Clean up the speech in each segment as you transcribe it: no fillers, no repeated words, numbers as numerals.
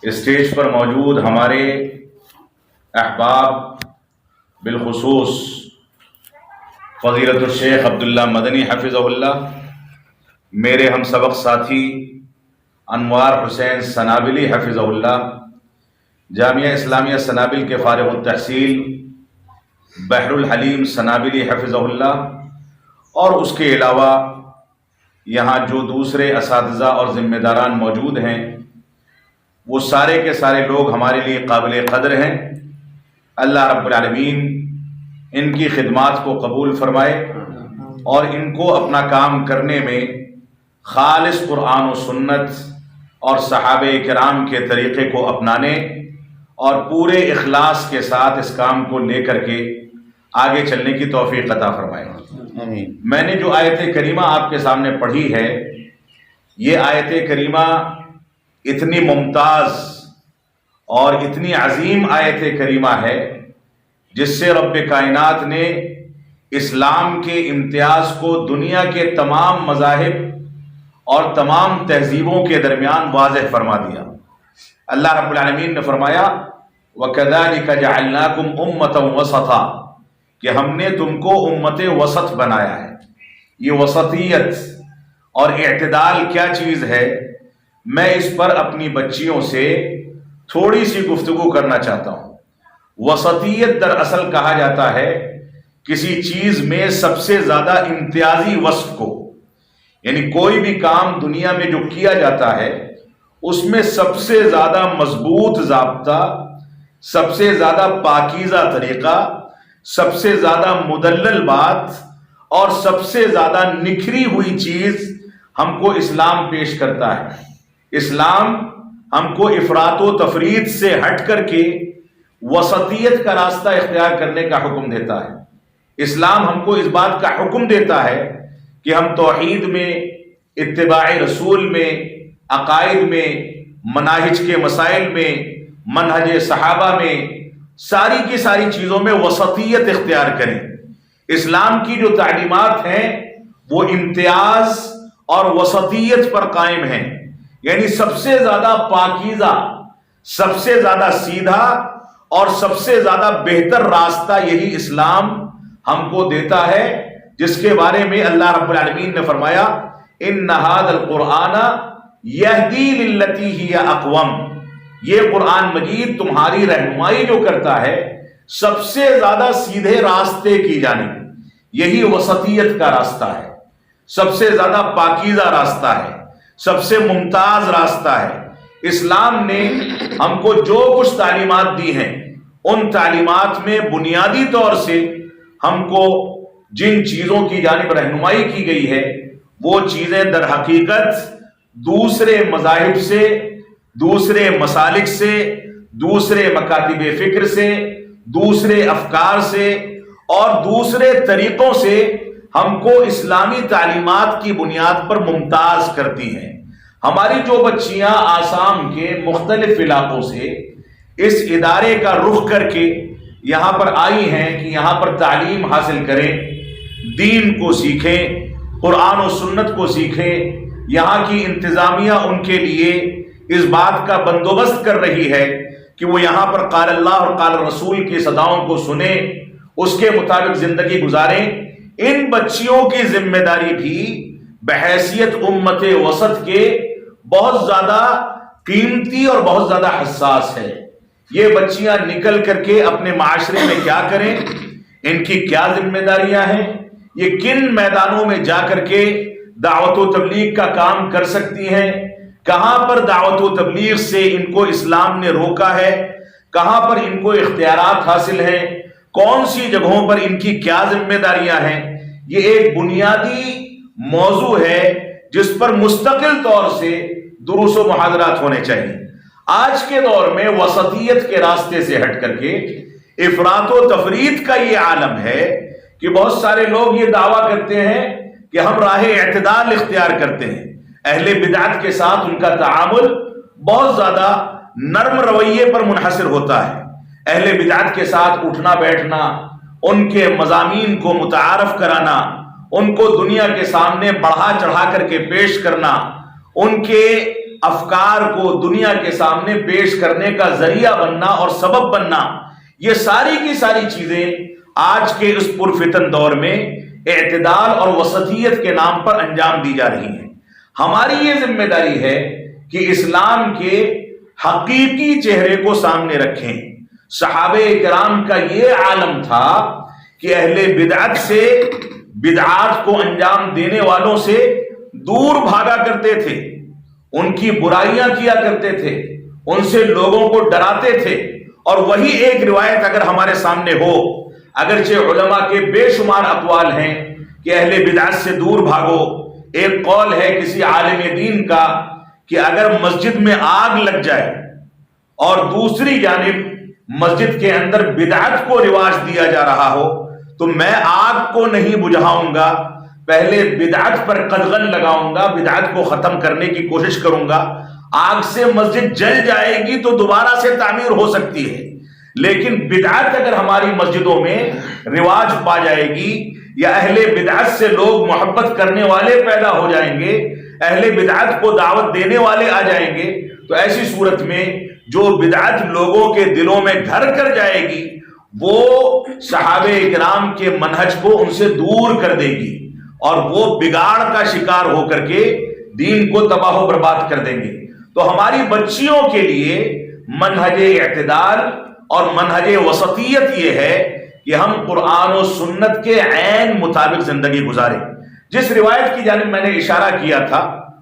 Stage پر موجود ہمارے احباب بالخصوص فضیلت الشیخ عبداللہ مدنی حفظہ اللہ، میرے ہم سبق ساتھی انوار حسین سنابلی حفظہ اللہ، جامعہ اسلامیہ سنابل کے فارغ التحصیل بحر الحلیم سنابلی حفظہ اللہ، اور اس کے علاوہ یہاں جو دوسرے اساتذہ اور ذمہ داران موجود ہیں، وہ سارے کے سارے لوگ ہمارے لیے قابل قدر ہیں۔ اللہ رب العالمین ان کی خدمات کو قبول فرمائے اور ان کو اپنا کام کرنے میں خالص قرآن و سنت اور صحابہ کرام کے طریقے کو اپنانے اور پورے اخلاص کے ساتھ اس کام کو لے کر کے آگے چلنے کی توفیق عطا فرمائے۔ میں نے جو آیت کریمہ آپ کے سامنے پڑھی ہے، یہ آیت کریمہ اتنی ممتاز اور اتنی عظیم آیت کریمہ ہے جس سے رب کائنات نے اسلام کے امتیاز کو دنیا کے تمام مذاہب اور تمام تہذیبوں کے درمیان واضح فرما دیا۔ اللہ رب العالمین نے فرمایا وَكَذَلِكَ جَعَلْنَاكُمْ أُمَّةً وَسَطًا، کہ ہم نے تم کو امت وسط بنایا ہے۔ یہ وسطیت اور اعتدال کیا چیز ہے، میں اس پر اپنی بچیوں سے تھوڑی سی گفتگو کرنا چاہتا ہوں۔ وسطیت دراصل کہا جاتا ہے کسی چیز میں سب سے زیادہ امتیازی وصف کو، یعنی کوئی بھی کام دنیا میں جو کیا جاتا ہے اس میں سب سے زیادہ مضبوط ضابطہ، سب سے زیادہ پاکیزہ طریقہ، سب سے زیادہ مدلل بات اور سب سے زیادہ نکھری ہوئی چیز ہم کو اسلام پیش کرتا ہے۔ اسلام ہم کو افراط و تفریط سے ہٹ کر کے وسطیت کا راستہ اختیار کرنے کا حکم دیتا ہے۔ اسلام ہم کو اس بات کا حکم دیتا ہے کہ ہم توحید میں، اتباع رسول میں، عقائد میں، مناہج کے مسائل میں، منہج صحابہ میں، ساری کی ساری چیزوں میں وسطیت اختیار کریں۔ اسلام کی جو تعلیمات ہیں وہ امتیاز اور وسطیت پر قائم ہیں، یعنی سب سے زیادہ پاکیزہ، سب سے زیادہ سیدھا اور سب سے زیادہ بہتر راستہ یہی اسلام ہم کو دیتا ہے، جس کے بارے میں اللہ رب العالمین نے فرمایا ان ھذا القرآن یہدی للتی ہی اقوم، یہ قرآن مجید تمہاری رہنمائی جو کرتا ہے سب سے زیادہ سیدھے راستے کی جانب، یہی وسطیت کا راستہ ہے، سب سے زیادہ پاکیزہ راستہ ہے، سب سے ممتاز راستہ ہے۔ اسلام نے ہم کو جو کچھ تعلیمات دی ہیں، ان تعلیمات میں بنیادی طور سے ہم کو جن چیزوں کی جانب رہنمائی کی گئی ہے، وہ چیزیں در حقیقت دوسرے مذاہب سے، دوسرے مسالک سے، دوسرے مکاتب فکر سے، دوسرے افکار سے اور دوسرے طریقوں سے ہم کو اسلامی تعلیمات کی بنیاد پر ممتاز کرتی ہیں۔ ہماری جو بچیاں آسام کے مختلف علاقوں سے اس ادارے کا رخ کر کے یہاں پر آئی ہیں کہ یہاں پر تعلیم حاصل کریں، دین کو سیکھیں، قرآن و سنت کو سیکھیں، یہاں کی انتظامیہ ان کے لیے اس بات کا بندوبست کر رہی ہے کہ وہ یہاں پر قال اللہ اور قال رسول کی صداؤں کو سنیں، اس کے مطابق زندگی گزاریں۔ ان بچیوں کی ذمہ داری بھی بحیثیت امت وسط کے بہت زیادہ قیمتی اور بہت زیادہ حساس ہے۔ یہ بچیاں نکل کر کے اپنے معاشرے میں کیا کریں، ان کی کیا ذمہ داریاں ہیں، یہ کن میدانوں میں جا کر کے دعوت و تبلیغ کا کام کر سکتی ہیں، کہاں پر دعوت و تبلیغ سے ان کو اسلام نے روکا ہے، کہاں پر ان کو اختیارات حاصل ہیں، کون سی جگہوں پر ان کی کیا ذمہ داریاں ہیں، یہ ایک بنیادی موضوع ہے جس پر مستقل طور سے دروس و محاضرات ہونے چاہیے۔ آج کے دور میں وسطیت کے راستے سے ہٹ کر کے افراط و تفریط کا یہ عالم ہے کہ بہت سارے لوگ یہ دعویٰ کرتے ہیں کہ ہم راہ اعتدال اختیار کرتے ہیں۔ اہل بدعت کے ساتھ ان کا تعامل بہت زیادہ نرم رویے پر منحصر ہوتا ہے۔ اہل بدعت کے ساتھ اٹھنا بیٹھنا، ان کے مضامین کو متعارف کرانا، ان کو دنیا کے سامنے بڑھا چڑھا کر کے پیش کرنا، ان کے افکار کو دنیا کے سامنے پیش کرنے کا ذریعہ بننا اور سبب بننا، یہ ساری کی ساری چیزیں آج کے اس پرفتن دور میں اعتدال اور وسطیت کے نام پر انجام دی جا رہی ہیں۔ ہماری یہ ذمہ داری ہے کہ اسلام کے حقیقی چہرے کو سامنے رکھیں۔ صحابہ کرام کا یہ عالم تھا کہ اہل بدعت سے، بدعات کو انجام دینے والوں سے دور بھاگا کرتے تھے، ان کی برائیاں کیا کرتے تھے، ان سے لوگوں کو ڈراتے تھے۔ اور وہی ایک روایت اگر ہمارے سامنے ہو، اگرچہ علماء کے بے شمار اقوال ہیں کہ اہل بدعت سے دور بھاگو، ایک قول ہے کسی عالم دین کا کہ اگر مسجد میں آگ لگ جائے اور دوسری جانب مسجد کے اندر بدعت کو رواج دیا جا رہا ہو تو میں آگ کو نہیں بجھاؤں گا، پہلے بدعت پر قدغن لگاؤں گا، بدعت کو ختم کرنے کی کوشش کروں گا۔ آگ سے مسجد جل جائے گی تو دوبارہ سے تعمیر ہو سکتی ہے، لیکن بدعت اگر ہماری مسجدوں میں رواج پا جائے گی یا اہل بدعت سے لوگ محبت کرنے والے پیدا ہو جائیں گے، اہل بدعت کو دعوت دینے والے آ جائیں گے، تو ایسی صورت میں جو بدعت لوگوں کے دلوں میں گھر کر جائے گی وہ صحابہ کرام کے منہج کو ان سے دور کر دے گی اور وہ بگاڑ کا شکار ہو کر کے دین کو تباہ و برباد کر دیں گے۔ تو ہماری بچیوں کے لیے منہج اعتدال اور منہج وسطیت یہ ہے کہ ہم قرآن و سنت کے عین مطابق زندگی گزاریں۔ جس روایت کی جانب میں نے اشارہ کیا تھا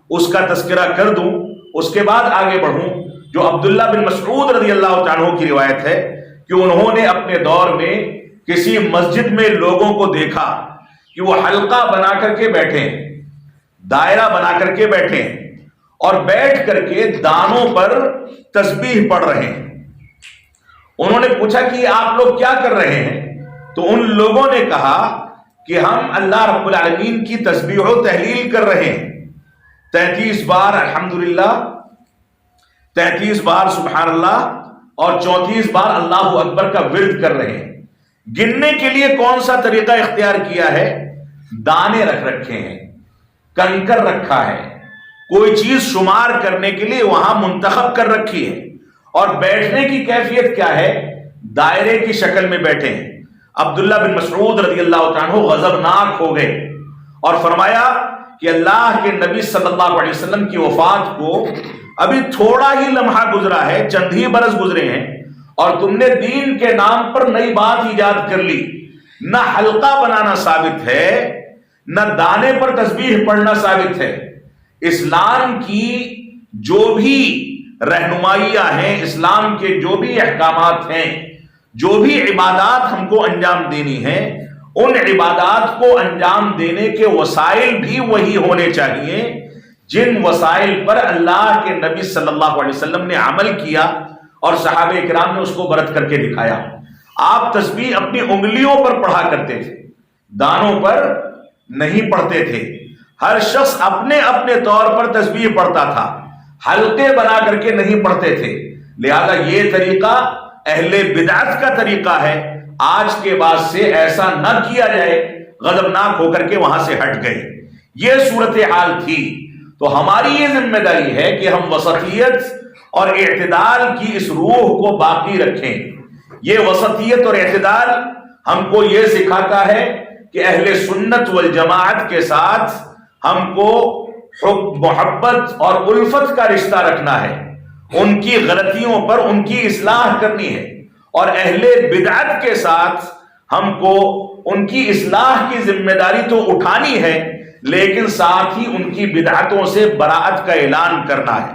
اس کا تذکرہ کر دوں، اس کے بعد آگے بڑھوں، جو عبداللہ بن مسعود رضی اللہ تعالیٰ عنہ کی روایت ہے کہ انہوں نے اپنے دور میں کسی مسجد میں لوگوں کو دیکھا کہ وہ حلقہ بنا کر کے بیٹھے ہیں، دائرہ بنا کر کے بیٹھے ہیں اور بیٹھ کر کے دانوں پر تسبیح پڑھ رہے ہیں۔ انہوں نے پوچھا کہ آپ لوگ کیا کر رہے ہیں؟ تو ان لوگوں نے کہا کہ ہم اللہ رب العالمین کی تسبیح و تحلیل کر رہے ہیں، 33 بار الحمدللہ، 33 بار سبحان اللہ اور 34 بار اللہ اکبر کا ورد کر رہے ہیں۔ گننے کے لیے کون سا طریقہ اختیار کیا ہے؟ دانے رکھ رکھے ہیں، کنکر رکھا ہے، کوئی چیز شمار کرنے کے لیے وہاں منتخب کر رکھی ہے، اور بیٹھنے کی کیفیت کیا ہے؟ دائرے کی شکل میں بیٹھے ہیں۔ عبداللہ بن مسعود رضی اللہ عنہ غضبناک ہو گئے اور فرمایا کہ اللہ کے نبی صلی اللہ علیہ وسلم کی وفات کو ابھی تھوڑا ہی لمحہ گزرا ہے، چند ہی برس گزرے ہیں، اور تم نے دین کے نام پر نئی بات ایجاد کر لی۔ نہ حلقہ بنانا ثابت ہے، نہ دانے پر تسبیح پڑھنا ثابت ہے۔ اسلام کی جو بھی رہنمائیاں ہیں، اسلام کے جو بھی احکامات ہیں، جو بھی عبادات ہم کو انجام دینی ہیں، ان عبادات کو انجام دینے کے وسائل بھی وہی ہونے چاہیے جن وسائل پر اللہ کے نبی صلی اللہ علیہ وسلم نے عمل کیا اور صحابہ کرام نے اس کو برت کر کے دکھایا۔ آپ تسبیح اپنی انگلیوں پر پڑھا کرتے تھے، دانوں پر نہیں پڑھتے تھے۔ ہر شخص اپنے اپنے طور پر تسبیح پڑھتا تھا، حلقے بنا کر کے نہیں پڑھتے تھے۔ لہذا یہ طریقہ اہل بدعت کا طریقہ ہے، آج کے بعد سے ایسا نہ کیا جائے۔ غضبناک ہو کر کے وہاں سے ہٹ گئے۔ یہ صورتحال تھی۔ تو ہماری یہ ذمہ داری ہے کہ ہم وسطیت اور اعتدال کی اس روح کو باقی رکھیں۔ یہ وسطیت اور اعتدال ہم کو یہ سکھاتا ہے کہ اہل سنت والجماعت کے ساتھ ہم کو محبت اور الفت کا رشتہ رکھنا ہے، ان کی غلطیوں پر ان کی اصلاح کرنی ہے، اور اہل بدعت کے ساتھ ہم کو ان کی اصلاح کی ذمہ داری تو اٹھانی ہے، لیکن ساتھ ہی ان کی بدعتوں سے براءت کا اعلان کرنا ہے،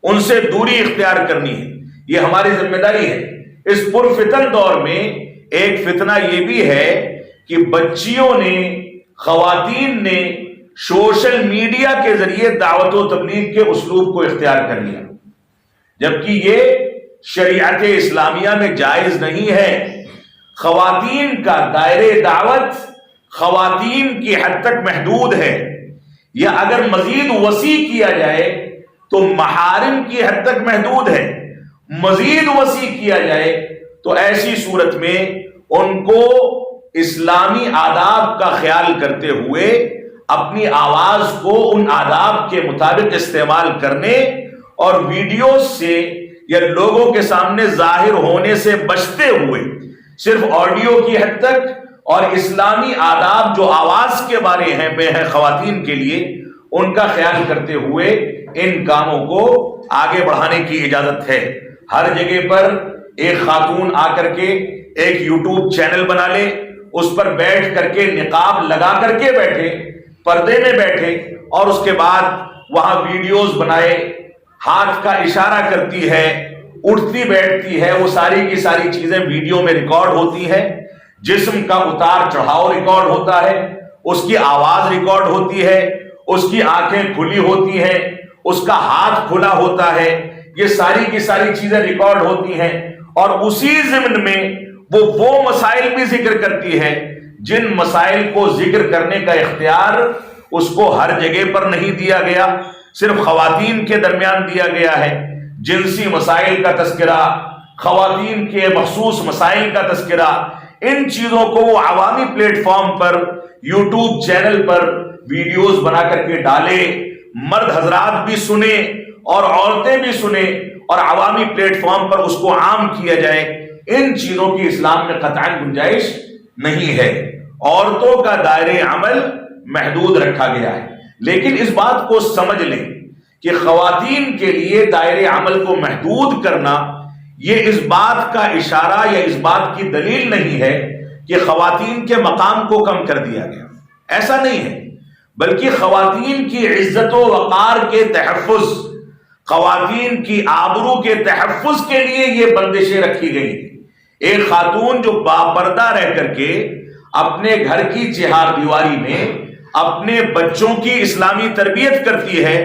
ان سے دوری اختیار کرنی ہے۔ یہ ہماری ذمہ داری ہے۔ اس پرفتن دور میں ایک فتنہ یہ بھی ہے کہ بچیوں نے، خواتین نے سوشل میڈیا کے ذریعے دعوت و تبلیغ کے اسلوب کو اختیار کر لیا، جبکہ یہ شریعت اسلامیہ میں جائز نہیں ہے۔ خواتین کا دائرے دعوت خواتین کی حد تک محدود ہے، یا اگر مزید وسیع کیا جائے تو محارم کی حد تک محدود ہے۔ مزید وسیع کیا جائے تو ایسی صورت میں ان کو اسلامی آداب کا خیال کرتے ہوئے اپنی آواز کو ان آداب کے مطابق استعمال کرنے اور ویڈیوز سے یا لوگوں کے سامنے ظاہر ہونے سے بچتے ہوئے صرف آڈیو کی حد تک اور اسلامی آداب جو آواز کے بارے ہیں خواتین کے لیے ان کا خیال کرتے ہوئے ان کاموں کو آگے بڑھانے کی اجازت ہے۔ ہر جگہ پر ایک خاتون آ کر کے ایک یوٹیوب چینل بنا لے، اس پر بیٹھ کر کے نقاب لگا کر کے بیٹھے، پردے میں بیٹھے، اور اس کے بعد وہاں ویڈیوز بنائے، ہاتھ کا اشارہ کرتی ہے، اٹھتی بیٹھتی ہے، وہ ساری کی ساری چیزیں ویڈیو میں ریکارڈ ہوتی ہے، جسم کا اتار چڑھاؤ ریکارڈ ہوتا ہے، اس کی آواز ریکارڈ ہوتی ہے، اس کی آنکھیں کھلی ہوتی ہیں، اس کا ہاتھ کھلا ہوتا ہے، یہ ساری کی ساری چیزیں ریکارڈ ہوتی ہیں، اور اسی ضمن میں وہ مسائل بھی ذکر کرتی ہے جن مسائل کو ذکر کرنے کا اختیار اس کو ہر جگہ پر نہیں دیا گیا، صرف خواتین کے درمیان دیا گیا ہے۔ جنسی مسائل کا تذکرہ، خواتین کے مخصوص مسائل کا تذکرہ، ان چیزوں کو وہ عوامی پلیٹ فارم پر یوٹیوب چینل پر ویڈیوز بنا کر کے ڈالے، مرد حضرات بھی سنیں اور عورتیں بھی سنیں، اور عوامی پلیٹ فارم پر اس کو عام کیا جائے۔ ان چیزوں کی اسلام میں قطعاً گنجائش نہیں ہے۔ عورتوں کا دائرۂ عمل محدود رکھا گیا ہے، لیکن اس بات کو سمجھ لیں کہ خواتین کے لیے دائرۂ عمل کو محدود کرنا یہ اس بات کا اشارہ یا اس بات کی دلیل نہیں ہے کہ خواتین کے مقام کو کم کر دیا گیا، ایسا نہیں ہے، بلکہ خواتین کی عزت و وقار کے تحفظ، خواتین کی آبرو کے تحفظ کے لیے یہ بندشیں رکھی گئی ہیں۔ ایک خاتون جو باپردہ رہ کر کے اپنے گھر کی چہار دیواری میں اپنے بچوں کی اسلامی تربیت کرتی ہے،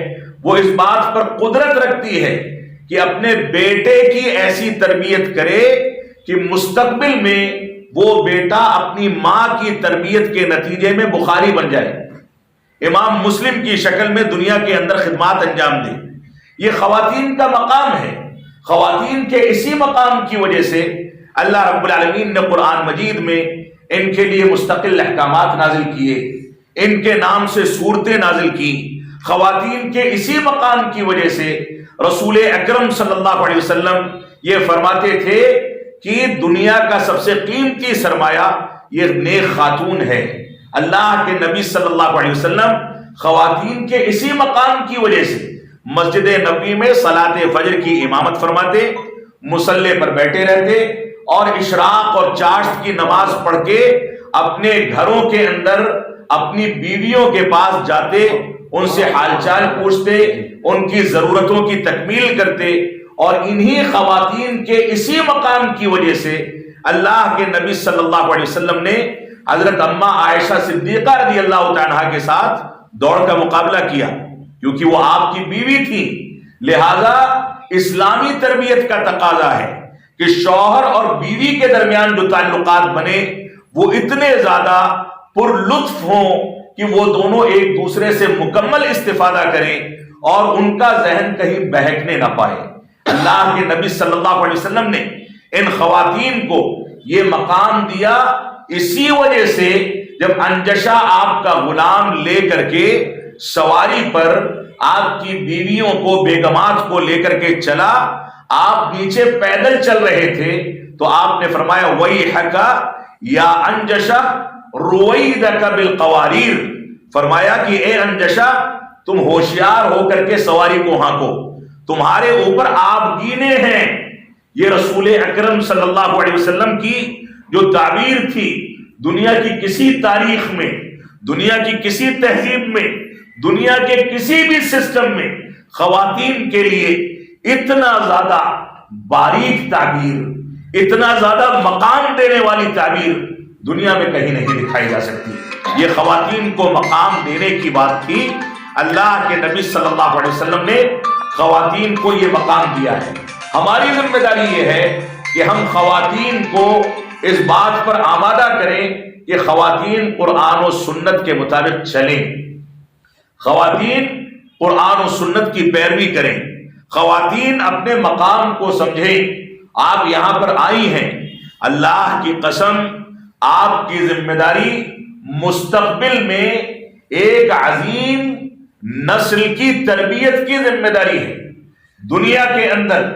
وہ اس بات پر قدرت رکھتی ہے کہ اپنے بیٹے کی ایسی تربیت کرے کہ مستقبل میں وہ بیٹا اپنی ماں کی تربیت کے نتیجے میں بخاری بن جائے، امام مسلم کی شکل میں دنیا کے اندر خدمات انجام دے۔ یہ خواتین کا مقام ہے۔ خواتین کے اسی مقام کی وجہ سے اللہ رب العالمین نے قرآن مجید میں ان کے لیے مستقل احکامات نازل کیے، ان کے نام سے سورتیں نازل کی۔ خواتین کے اسی مقام کی وجہ سے رسول اکرم صلی اللہ علیہ وسلم یہ فرماتے تھے کہ دنیا کا سب سے قیمتی سرمایہ یہ نیک خاتون ہے۔ اللہ کے نبی صلی اللہ علیہ وسلم خواتین کے اسی مقام کی وجہ سے مسجد نبوی میں صلاۃ فجر کی امامت فرماتے، مصلی پر بیٹھے رہتے، اور اشراق اور چاشت کی نماز پڑھ کے اپنے گھروں کے اندر اپنی بیویوں کے پاس جاتے، ان سے حال چال پوچھتے، ان کی ضرورتوں کی تکمیل کرتے، اور انہی خواتین کے اسی مقام کی وجہ سے اللہ کے نبی صلی اللہ علیہ وسلم نے حضرت اماں عائشہ صدیقہ رضی اللہ تعالیٰ کے ساتھ دوڑ کا مقابلہ کیا، کیونکہ وہ آپ کی بیوی تھی۔ لہذا اسلامی تربیت کا تقاضا ہے کہ شوہر اور بیوی کے درمیان جو تعلقات بنے وہ اتنے زیادہ پر لطف ہوں کہ وہ دونوں ایک دوسرے سے مکمل استفادہ کریں اور ان کا ذہن کہیں بہکنے نہ پائے۔ اللہ کے نبی صلی اللہ علیہ وسلم نے ان خواتین کو یہ مقام دیا اسی وجہ سے، جب انجشہ آپ کا غلام لے کر کے سواری پر آپ کی بیویوں کو، بیگمات کو لے کر کے چلا، آپ نیچے پیدل چل رہے تھے، تو آپ نے فرمایا وَيْحَكَ یا انجشہ رُوَيْدَكَ بِالْقَوَارِيرِ، فرمایا کہ اے انجشہ تم ہوشیار ہو کر کے سواری کو ہانکو، تمہارے اوپر آپ گینے ہیں۔ یہ رسول اکرم صلی اللہ علیہ وسلم کی جو تعبیر تھی، دنیا کی کسی تاریخ میں، دنیا کی کسی تہذیب میں، دنیا کے کسی بھی سسٹم میں خواتین کے لیے اتنا زیادہ باریک تعبیر، اتنا زیادہ مقام دینے والی تعبیر دنیا میں کہیں نہیں دکھائی جا سکتی۔ یہ خواتین کو مقام دینے کی بات تھی۔ اللہ کے نبی صلی اللہ علیہ وسلم نے خواتین کو یہ مقام دیا ہے۔ ہماری ذمہ داری یہ ہے کہ ہم خواتین کو اس بات پر آمادہ کریں کہ خواتین قرآن و سنت کے مطابق چلیں، خواتین قرآن و سنت کی پیروی کریں، خواتین اپنے مقام کو سمجھیں۔ آپ یہاں پر آئی ہیں، اللہ کی قسم آپ کی ذمہ داری مستقبل میں ایک عظیم نسل کی تربیت کی ذمہ داری ہے۔ دنیا کے اندر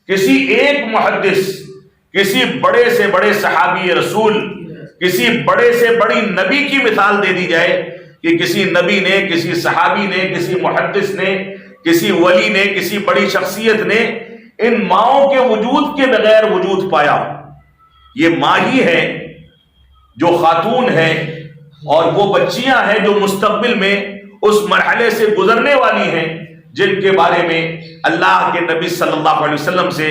کسی ایک محدث، کسی بڑے سے بڑے صحابی رسول، کسی بڑے سے بڑی نبی کی مثال دے دی جائے کہ کسی نبی نے، کسی صحابی نے، کسی محدث نے، کسی ولی نے، کسی بڑی شخصیت نے ان ماؤں کے وجود کے بغیر وجود پایا. یہ ماں ہی ہے جو خاتون ہے، اور وہ بچیاں ہیں جو مستقبل میں اس مرحلے سے گزرنے والی ہیں، جن کے بارے میں اللہ کے نبی صلی اللہ علیہ وسلم سے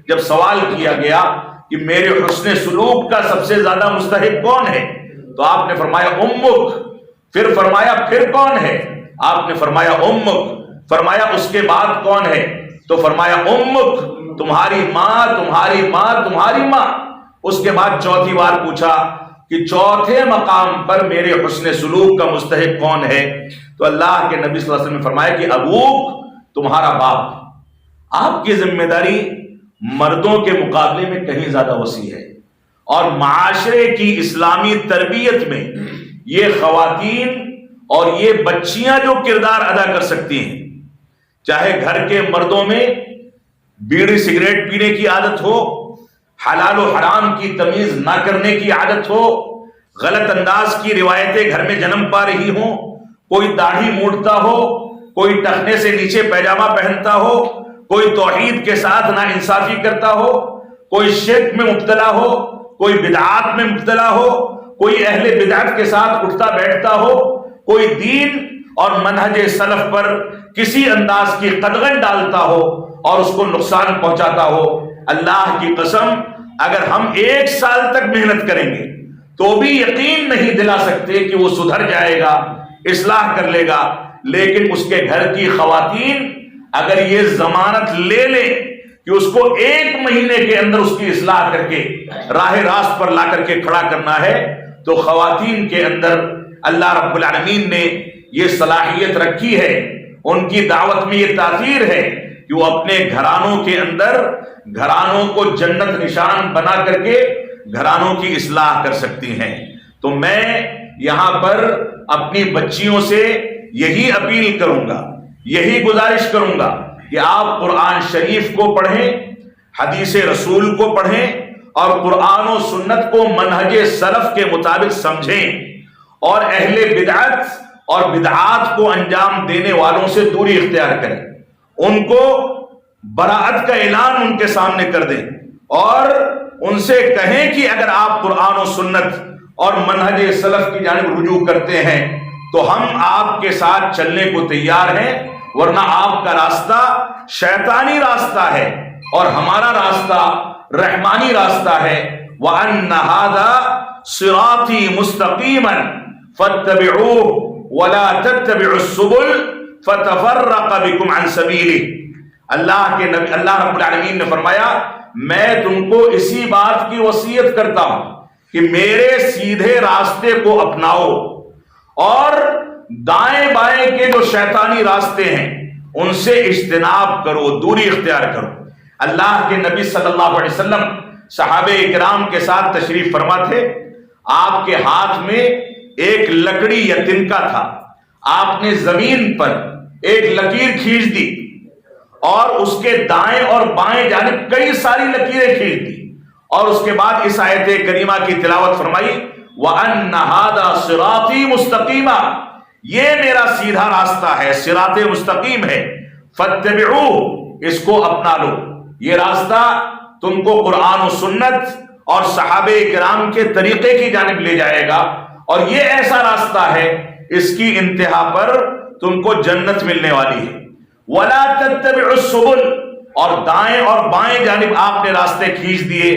جب سوال کیا گیا کہ میرے حسن سلوک کا سب سے زیادہ مستحق کون ہے، تو آپ نے فرمایا امک. پھر فرمایا پھر کون ہے؟ آپ نے فرمایا امک. فرمایا اس کے بعد کون ہے؟ تو فرمایا امک، تمہاری ماں، تمہاری ماں، تمہاری ماں. اس کے بعد چوتھی بار پوچھا کہ چوتھے مقام پر میرے حسن سلوک کا مستحق کون ہے؟ تو اللہ کے نبی صلی اللہ علیہ وسلم نے فرمایا کہ ابوک، تمہارا باپ. آپ کی ذمہ داری مردوں کے مقابلے میں کہیں زیادہ وسیع ہے، اور معاشرے کی اسلامی تربیت میں یہ خواتین اور یہ بچیاں جو کردار ادا کر سکتی ہیں، چاہے گھر کے مردوں میں بیڑی سگریٹ پینے کی عادت ہو، حلال و حرام کی تمیز نہ کرنے کی عادت ہو، غلط انداز کی روایتیں گھر میں جنم پا رہی ہوں، کوئی داڑھی موڑتا ہو، کوئی ٹخنے سے نیچے پیجامہ پہنتا ہو، کوئی توحید کے ساتھ نا انصافی کرتا ہو، کوئی شرک میں مبتلا ہو، کوئی بدعات میں مبتلا ہو، کوئی اہل بدعت کے ساتھ اٹھتا بیٹھتا ہو، کوئی دین اور منہج سلف پر کسی انداز کی قدغن ڈالتا ہو اور اس کو نقصان پہنچاتا ہو. اللہ کی قسم اگر ہم 1 سال تک محنت کریں گے تو بھی یقین نہیں دلا سکتے کہ وہ سدھر جائے گا، اصلاح کر لے گا. لیکن اس کے گھر کی خواتین اگر یہ ضمانت لے لیں کہ اس کو 1 مہینے کے اندر اس کی اصلاح کر کے راہ راست پر لا کر کے کھڑا کرنا ہے، تو خواتین کے اندر اللہ رب العالمین نے یہ صلاحیت رکھی ہے، ان کی دعوت میں یہ تاثیر ہے کہ وہ اپنے گھرانوں کے اندر گھرانوں کو جنت نشان بنا کر کے گھرانوں کی اصلاح کر سکتی ہیں. تو میں یہاں پر اپنی بچیوں سے یہی اپیل کروں گا، یہی گزارش کروں گا کہ آپ قرآن شریف کو پڑھیں، حدیث رسول کو پڑھیں، اور قرآن و سنت کو منہج سلف کے مطابق سمجھیں، اور اہل بدعت اور بدعات کو انجام دینے والوں سے دوری اختیار کریں، ان کو براءت کا اعلان ان کے سامنے کر دیں، اور ان سے کہیں کہ اگر آپ قرآن و سنت اور منہج سلف کی جانب رجوع کرتے ہیں تو ہم آپ کے ساتھ چلنے کو تیار ہیں، ورنہ آپ کا راستہ شیطانی راستہ ہے اور ہمارا راستہ رحمانی راستہ ہے. وَأَنَّ هَذَا صِرَاطِي مُسْتَقِيمًا فَاتَّبِعُوهُ وَلَا تَتَّبِعُوا السُّبُلَ فَتَفَرَّقَ بِكُمْ عَنْ سَبِيلِهِ. اللہ کے نبی اللہ رب العالمین نے فرمایا میں تم کو اسی بات کی وصیت کرتا ہوں کہ میرے سیدھے راستے کو اپناؤ، اور دائیں بائیں کے جو شیطانی راستے ہیں ان سے اجتناب کرو، دوری اختیار کرو. اللہ کے نبی صلی اللہ علیہ وسلم صحابہ اکرام کے ساتھ تشریف فرما تھے. آپ کے ہاتھ میں ایک لکڑی یا تنکا تھا. آپ نے زمین پر ایک لکیر کھینچ دی اور اس کے دائیں اور بائیں جانب کئی ساری لکیریں کھینچ دی، اور اس کے بعد اس آیت کریمہ کی تلاوت فرمائی وَأَنَّ هَذَا صِرَاطِي مُسْتَقِيمًا، یہ میرا سیدھا راستہ ہے، صراط مستقیم ہے. فَاتَّبِعُوهُ، اس کو اپنا لو. یہ راستہ تم کو قرآن و سنت اور صحابہ کرام کے طریقے کی جانب لے جائے گا، اور یہ ایسا راستہ ہے اس کی انتہا پر تم کو جنت ملنے والی ہے. وَلَا تَتَّبِعُوا السُّبُلَ، اور دائیں اور بائیں جانب آپ نے راستے کھینچ دیے،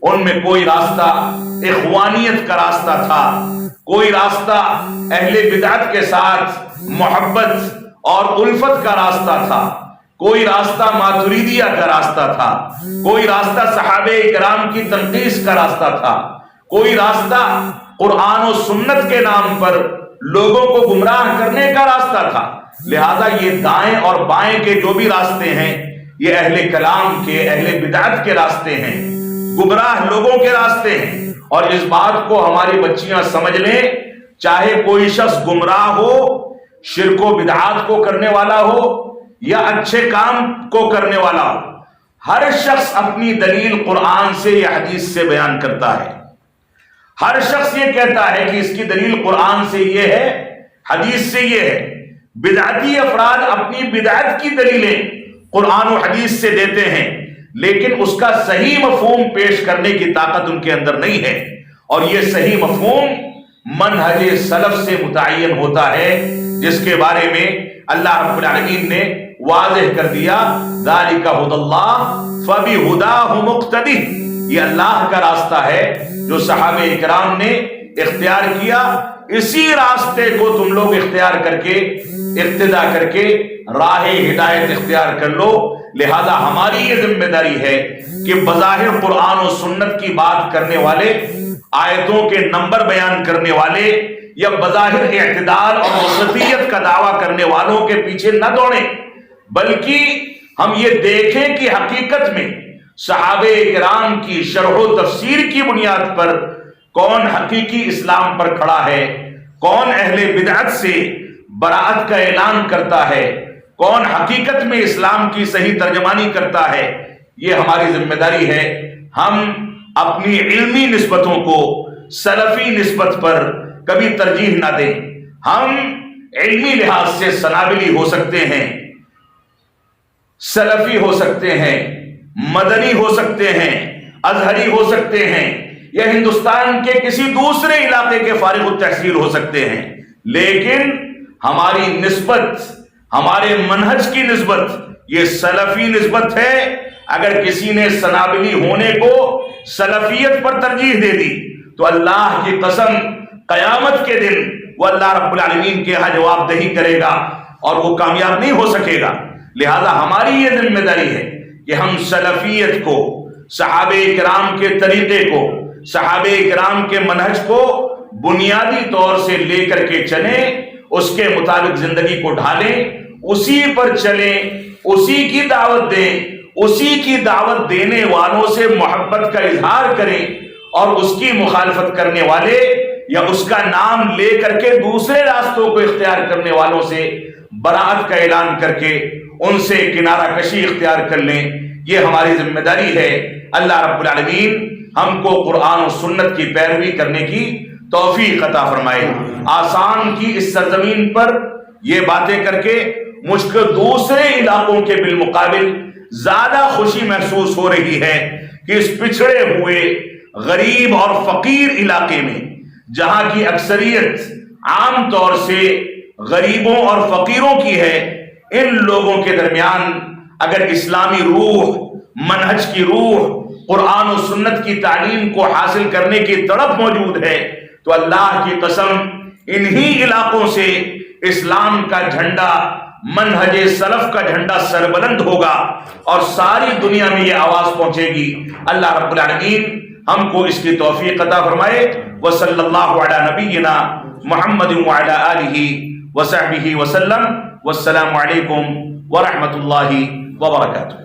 ان میں کوئی راستہ اخوانیت کا راستہ تھا، کوئی راستہ اہل بدعت کے ساتھ محبت اور الفت کا راستہ تھا، کوئی راستہ ماتریدیہ کا راستہ تھا، کوئی راستہ صحابہ کرام کی تنقیص کا راستہ تھا، کوئی راستہ قرآن و سنت کے نام پر لوگوں کو گمراہ کرنے کا راستہ تھا. لہذا یہ دائیں اور بائیں کے جو بھی راستے ہیں یہ اہل کلام کے، اہل بدعت کے راستے ہیں، گمراہ لوگوں کے راستے ہیں. اور اس بات کو ہماری بچیاں سمجھ لیں، چاہے کوئی شخص گمراہ ہو، شرک و بدعات کو کرنے والا ہو، یا اچھے کام کو کرنے والا ہو، ہر شخص اپنی دلیل قرآن سے یا حدیث سے بیان کرتا ہے. ہر شخص یہ کہتا ہے کہ اس کی دلیل قرآن سے یہ ہے، حدیث سے یہ ہے. بدعتی افراد اپنی بدعت کی دلیلیں قرآن و حدیث سے دیتے ہیں، لیکن اس کا صحیح مفہوم پیش کرنے کی طاقت ان کے اندر نہیں ہے. اور یہ صحیح مفہوم منہج سلف سے متعین ہوتا ہے، جس کے بارے میں اللہ رب العالمین نے واضح کر دیا، ذالک ھدی اللہ فبہداہ مقتدی. یہ اللہ کا راستہ ہے جو صحابہ کرام نے اختیار کیا، اسی راستے کو تم لوگ اختیار کر کے اقتدا کر کے راہ ہدایت اختیار کر لو. لہذا ہماری یہ ذمہ داری ہے کہ بظاہر قرآن و سنت کی بات کرنے والے، آیتوں کے نمبر بیان کرنے والے یا بظاہر اعتدال اور وسطیت کا دعویٰ کرنے والوں کے پیچھے نہ دوڑیں، بلکہ ہم یہ دیکھیں کہ حقیقت میں صحابہ کرام کی شرح و تفسیر کی بنیاد پر کون حقیقی اسلام پر کھڑا ہے، کون اہل بدعت سے براءت کا اعلان کرتا ہے، کون حقیقت میں اسلام کی صحیح ترجمانی کرتا ہے. یہ ہماری ذمہ داری ہے. ہم اپنی علمی نسبتوں کو سلفی نسبت پر کبھی ترجیح نہ دیں. ہم علمی لحاظ سے سنابلی ہو سکتے ہیں، سلفی ہو سکتے ہیں، مدنی ہو سکتے ہیں، ازہری ہو سکتے ہیں، یا ہندوستان کے کسی دوسرے علاقے کے فارغ التحصیل ہو سکتے ہیں، لیکن ہماری نسبت، ہمارے منہج کی نسبت یہ سلفی نسبت ہے. اگر کسی نے سنابلی ہونے کو سلفیت پر ترجیح دے دی تو اللہ کی قسم قیامت کے دن وہ اللہ رب العالمین کے ہاں جواب دہی کرے گا اور وہ کامیاب نہیں ہو سکے گا. لہذا ہماری یہ ذمہ داری ہے کہ ہم سلفیت کو، صحابہ کرام کے طریقے کو، صحابہ کرام کے منہج کو بنیادی طور سے لے کر کے چلیں، اس کے مطابق زندگی کو ڈھالیں، اسی پر چلیں، اسی کی دعوت دیں، اسی کی دعوت دینے والوں سے محبت کا اظہار کریں، اور اس کی مخالفت کرنے والے یا اس کا نام لے کر کے دوسرے راستوں کو اختیار کرنے والوں سے براءت کا اعلان کر کے ان سے کنارہ کشی اختیار کر لیں. یہ ہماری ذمہ داری ہے. اللہ رب العالمین ہم کو قرآن و سنت کی پیروی کرنے کی توفیق عطا فرمائے. آسام کی اس سرزمین پر یہ باتیں کر کے مجھ کو دوسرے علاقوں کے بالمقابل زیادہ خوشی محسوس ہو رہی ہے کہ اس پچھڑے ہوئے غریب اور فقیر علاقے میں، جہاں کی اکثریت عام طور سے غریبوں اور فقیروں کی ہے، ان لوگوں کے درمیان اگر اسلامی روح، منہج کی روح، قرآن و سنت کی تعلیم کو حاصل کرنے کی تڑپ موجود ہے تو اللہ کی قسم انہی علاقوں سے اسلام کا جھنڈا، منہج سلف کا جھنڈا سربلند ہوگا اور ساری دنیا میں یہ آواز پہنچے گی. اللہ رب العالمین ہم کو اس کی توفیق عطا فرمائے. وصلی اللہ علی نبینا محمد وعلی آلہ وصحبہ وسلم. والسلام علیکم ورحمۃ اللہ وبرکاتہ.